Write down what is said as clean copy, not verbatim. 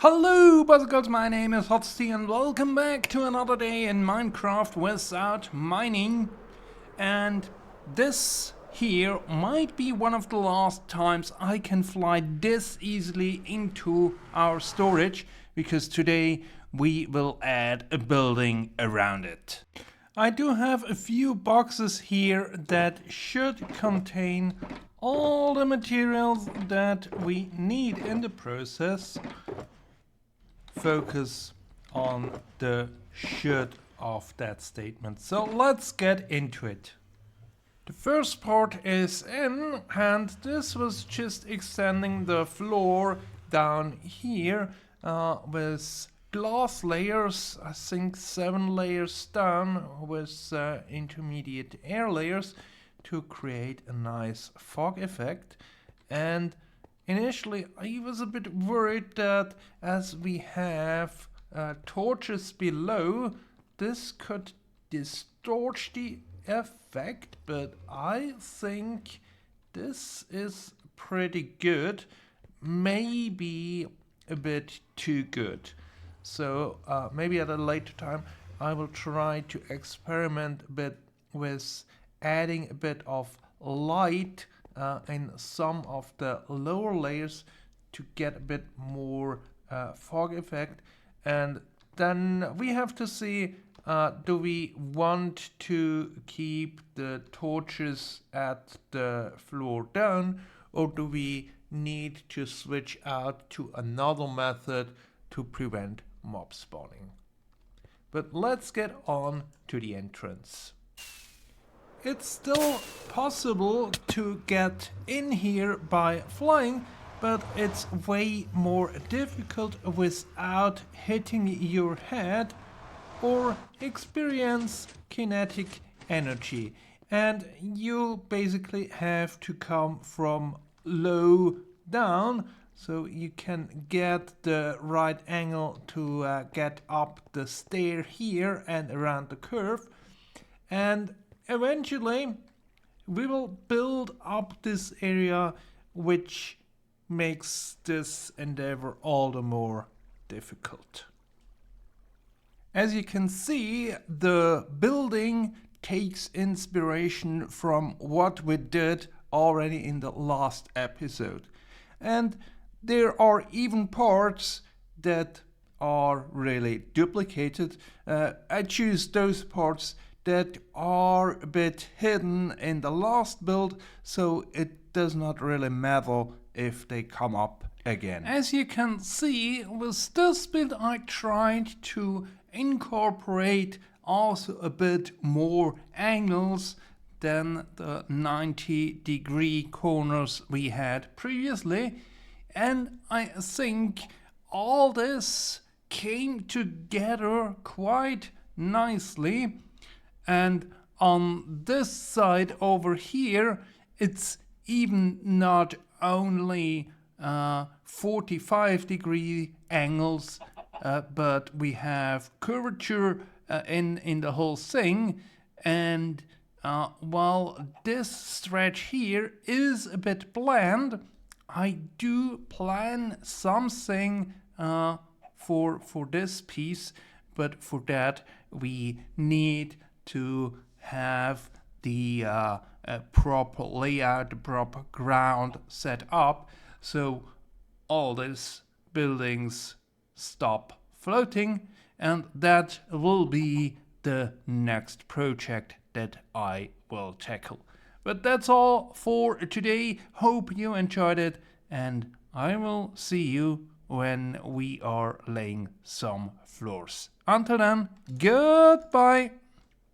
Hello, boys and girls, my name is Hotsty and welcome back to another day in Minecraft without mining. And this here might be one of the last times I can fly this easily into our storage, because today we will add a building around it. I do have a few boxes here that should contain all the materials that we need in the process. Focus on the should of that statement. So let's get into it. The first part is in, and this was just extending the floor down here with glass layers, I think 7 layers down with intermediate air layers to create a nice fog effect. And initially, I was a bit worried that as we have torches below, this could distort the effect, but I think this is pretty good, maybe a bit too good. So maybe at a later time I will try to experiment a bit with adding a bit of light in some of the lower layers to get a bit more fog effect. And then we have to see, do we want to keep the torches at the floor down, or do we need to switch out to another method to prevent mob spawning? But let's get on to the entrance. It's still possible to get in here by flying, but it's way more difficult without hitting your head or experience kinetic energy. And you basically have to come from low down, so you can get the right angle to get up the stair here and around the curve. And eventually, we will build up this area, which makes this endeavor all the more difficult. As you can see, the building takes inspiration from what we did already in the last episode. And there are even parts that are really duplicated. I choose those parts that are a bit hidden in the last build, so it does not really matter if they come up again. As you can see, with this build I tried to incorporate also a bit more angles than the 90-degree corners we had previously, and I think all this came together quite nicely. And on this side over here, it's even not only 45-degree angles, but we have curvature in the whole thing. And while this stretch here is a bit bland, I do plan something for this piece, but for that we need to have the proper layout, the proper ground set up, so all these buildings stop floating, and that will be the next project that I will tackle. But that's all for today. Hope you enjoyed it, and I will see you when we are laying some floors. Until then, goodbye!